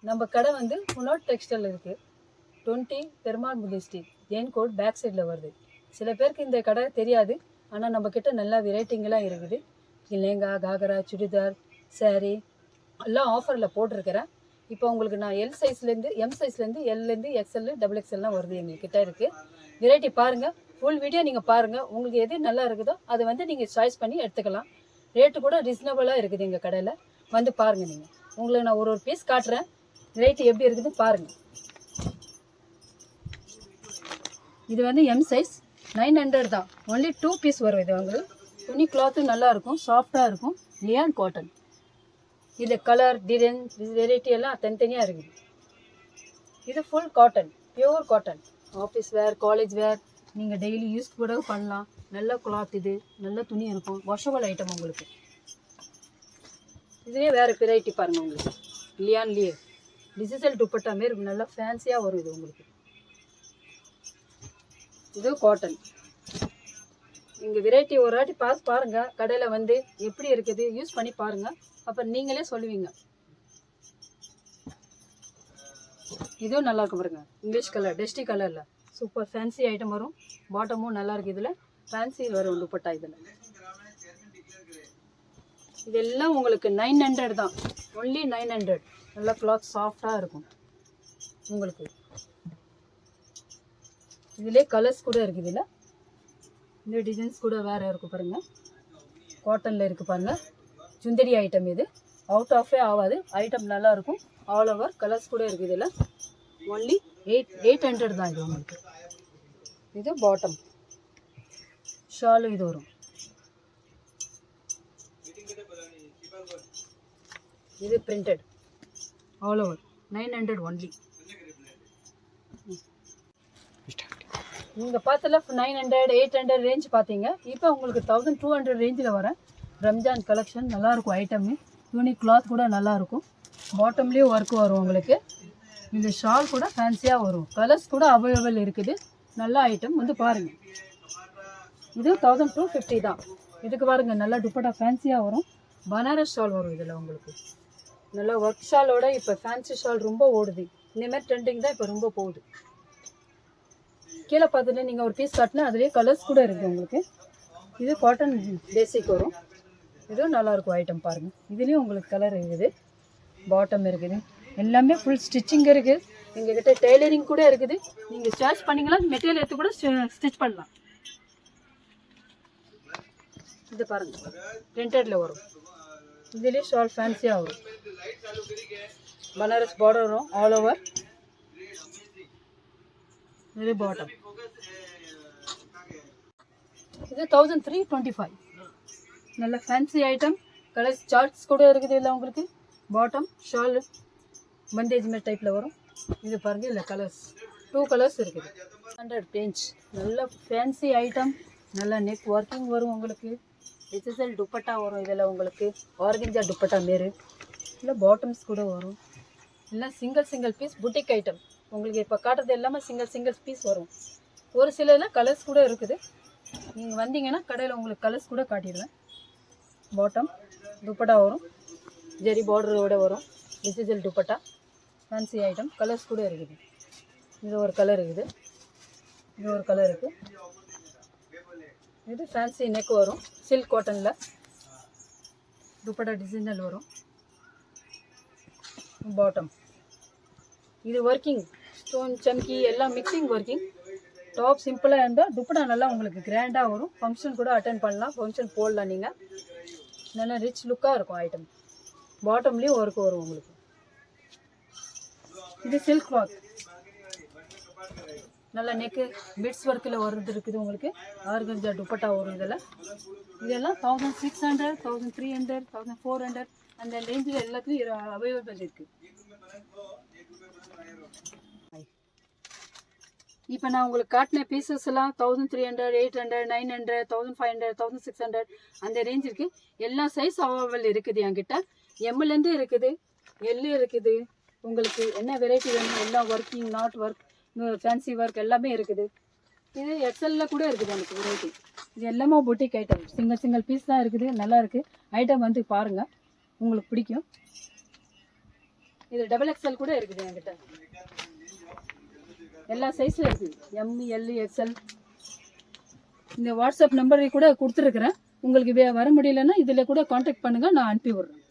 நம்ம கடை வந்து புனோட் டெக்ஸ்டைல் இருக்குது. 20 பெருமாள் முதி ஸ்ட்ரீட், ஜெயின் கோட் பேக் சைடில் வருது. சில பேருக்கு இந்த கடை தெரியாது. ஆனால் நம்மக்கிட்ட நல்லா வெரைட்டிங்கெலாம் இருக்குது. லெஹங்கா, காகரா, சுடிதார், சாரீ எல்லாம் ஆஃபரில் போட்டிருக்கிறேன். இப்போ உங்களுக்கு நான் எல் சைஸ்லேருந்து எம் சைஸ்லேருந்து எல்லேருந்து எக்ஸ்எல் டபுள் எக்ஸ்எல்லாம் வருது எங்கள்கிட்ட இருக்குது. வெரைட்டி பாருங்கள், ஃபுல் வீடியோ நீங்கள் பாருங்கள். உங்களுக்கு எது நல்லா இருக்குதோ அதை வந்து நீங்கள் சாய்ஸ் பண்ணி எடுத்துக்கலாம். ரேட்டு கூட ரீசனபிளாக இருக்குது எங்கள் கடையில். வந்து பாருங்கள். நீங்கள் உங்களுக்கு நான் ஒரு பீஸ் காட்டுறேன், ரேட்டு எப்படி இருக்குது பாருங்கள். இது வந்து எம் சைஸ் 900 தான். ஒன்லி 2 பீஸ் வரும். இது உங்களுக்கு துணி கிளாத்தும் நல்லாயிருக்கும், சாஃப்டாக இருக்கும். லியான் காட்டன். இது கலர் டிசைன் வெரைட்டி எல்லாம் தனித்தனியாக இருக்குது. இது full cotton, pure cotton. Office wear, college wear, நீங்கள் டெய்லி யூஸ் கூட பண்ணலாம். நல்ல கிளாத், இது நல்ல துணி இருக்கும். வாஷபிள் ஐட்டம் உங்களுக்கு. இதுலேயே வேறு வெரைட்டி பாருங்கள். உங்களுக்கு லியான்லேயே டிஜிட்டல் துப்பட்டா மாரி நல்லா ஃபேன்சியாக வரும். இது உங்களுக்கு இது காட்டன். இங்கே வெரைட்டி ஒரு வாட்டி பாருங்கள். கடையில் வந்து எப்படி இருக்குது யூஸ் பண்ணி பாருங்கள், அப்புறம் நீங்களே சொல்லுவீங்க. இதுவும் நல்லா இருக்கு பாருங்க. இங்கிலீஷ் கலர், டஸ்டி கலரில் சூப்பர் ஃபேன்சி ஐட்டம் வரும். பாட்டமும் நல்லா இருக்குது. இதில் ஃபேன்சி வரும் துப்பட்டா. இதில் இதெல்லாம் உங்களுக்கு 900 தான். ஒன்லி 900. நல்லா கிளாத் சாஃப்டாக இருக்கும் உங்களுக்கு. இதிலே கலர்ஸ் கூட இருக்குது. இதில் இந்த டிசைன்ஸ் கூட வேறு இருக்கும் பாருங்கள். காட்டனில் இருக்குது பாருங்கள். சுந்தரி ஐட்டம். இது அவுட் ஆஃபே ஆகாது. ஐட்டம் நல்லாயிருக்கும். ஆல் ஓவர் கலர்ஸ் கூட இருக்குது. இதில் ஒன்லி 800 தான். இது உங்களுக்கு. இது பாட்டம் ஷாலு இது வரும். இது பிரிண்டட் ஆல் ஓவர் 900 ஒன்லி. நீங்கள் பார்த்தல 900 800 ரேஞ்ச் பார்த்தீங்க. இப்போ உங்களுக்கு 1200 ரேஞ்சில் வரேன். ரம்ஜான் கலெக்ஷன் நல்லாயிருக்கும். ஐட்டமு துணி கிளாத் கூட நல்லாயிருக்கும். பாட்டம்லேயும் ஒர்க் வரும் உங்களுக்கு. இந்த ஷால் கூட ஃபேன்சியாக வரும். கலர்ஸ் கூட அவைலபிள் இருக்குது. நல்ல ஐட்டம் வந்து பாருங்கள். இது 1250 தான். இதுக்கு பாருங்கள், நல்லா துப்பட்டா ஃபேன்சியாக வரும். பனாரஸ் ஷால் வரும். இதில் உங்களுக்கு நல்லா ஒர்க் ஷாலோட இப்போ ஃபேன்சி ஷால் ரொம்ப ஓடுது. இந்தமாதிரி ட்ரெண்டிங் தான் இப்போ ரொம்ப போகுது. கீழே பார்த்துட்டு நீங்கள் ஒரு பீஸ் காட்டினா அதுலேயே கலர்ஸ் கூட இருக்குது உங்களுக்கு. இது காட்டன் பேசிக் வரும். இதுவும் நல்லாயிருக்கும் ஐட்டம் பாருங்கள். இதுலேயும் உங்களுக்கு கலர் இருக்குது, பாட்டம் இருக்குது, எல்லாமே ஃபுல் ஸ்டிச்சிங் இருக்குது. எங்ககிட்ட டெய்லரிங் கூட இருக்குது. நீங்கள் சார்ஜ் பண்ணிங்களா, மெட்டீரியல் எடுத்து கூட ஸ்டிச் பண்ணலாம். இது பாருங்கள், பிரிண்டடில் வரும். இதுலேயே ஷால் ஃபேன்சியாக வரும். பனாரஸ் பார்டர் வரும் ஆல் ஓவர். இது பாட்டம். இது 1325. நல்ல ஃபேன்சி ஐட்டம். கலர்ஸ் சார்ட்ஸ் கூட இருக்குது. இல்லை உங்களுக்கு பாட்டம் ஷால் பந்தேஜ் மாதிரி டைப்பில் வரும். இது பாருங்கள். இல்லை கலர்ஸ் 2 கலர்ஸ் இருக்குது. 100 ரேஞ்ச். நல்ல ஃபேன்சி ஐட்டம். நல்ல நெக் ஒர்க்கிங் வரும் உங்களுக்கு. டிஜிட்டல் துப்பட்டா வரும். இதில் உங்களுக்கு ஆர்கென்ஜா துப்பட்டா மாரி. இல்லை பாட்டம்ஸ் கூட வரும். இல்லை சிங்கிள் பீஸ் புட்டிக் ஐட்டம். உங்களுக்கு இப்போ காட்டுறது எல்லாமே சிங்கிள் பீஸ் வரும். ஒரு சிலதில் கலர்ஸ் கூட இருக்குது. நீங்கள் வந்தீங்கன்னா கடையில் உங்களுக்கு கலர்ஸ் கூட காட்டிடுவேன். பாட்டம் துப்பட்டா வரும். ஜெரி பார்டரோட வரும். Digital dupatta fancy item. Colours கூட இருக்குது. இது ஒரு கலர் இருக்குது. இது ஒரு கலர் இருக்குது. இது ஃபேன்சி நெக் வரும். சில்க் காட்டனில் துப்பட்டா டிசைனில் வரும். பாட்டம் இது ஒர்க்கிங் ஸ்டோன் சம்கி எல்லாம் மிக்சிங் ஒர்க்கிங். டாப் சிம்பிளாக இருந்தால் துப்பட்டா நல்லா உங்களுக்கு கிராண்டாக வரும். ஃபங்க்ஷன் கூட அட்டென்ட் பண்ணலாம், ஃபங்க்ஷன் போடலாம். நீங்கள் நல்லா ரிச் லுக்காக இருக்கும் ஐட்டம். பாட்டம்லேயும் ஒர்க் வரும் உங்களுக்கு. இது சில்க் கிளாத். நல்லா நெக்கு பிட்ஸ் ஒர்க்கில் வருது இருக்குது உங்களுக்கு. ஆர்கன்ஜா துப்பட்டா வரும். இதெல்லாம் 1600 1300 1400 அந்த ரேஞ்சில் எல்லாத்துலேயும் அவைலபிள் இருக்குது. இப்போ நான் உங்களுக்கு காட்டின பீசஸ் எல்லாம் 1300 800 900 1500 1600 அந்த ரேஞ்ச் இருக்குது. எல்லா சைஸ் அவைலபிள் இருக்குது என்கிட்ட. எம்லேருந்து இருக்குது, எல்லு இருக்குது. உங்களுக்கு என்ன வெரைட்டி வேணும் எல்லாம் working, not work, fancy work எல்லாமே இருக்குது. இது எக்ஸலில் கூட இருக்குது எனக்கு வெரைட்டி. இது எல்லாமே பொட்டிக் ஐட்டம். சிங்கிள் பீஸ் தான் இருக்குது. நல்லா இருக்குது ஐட்டம். வந்து பாருங்கள், உங்களுக்கு பிடிக்கும். இது டபுள் எக்ஸ்எல் கூட இருக்குது என்கிட்ட. எல்லா சைஸில் இருக்குது, எம், எல், எக்ஸ்எல். இந்த வாட்ஸ்அப் நம்பரை கூட கொடுத்துருக்குறேன். உங்களுக்கு வர முடியலன்னா இதில் கூட காண்டாக்ட் பண்ணுங்கள், நான் அனுப்பி விட்றேன்.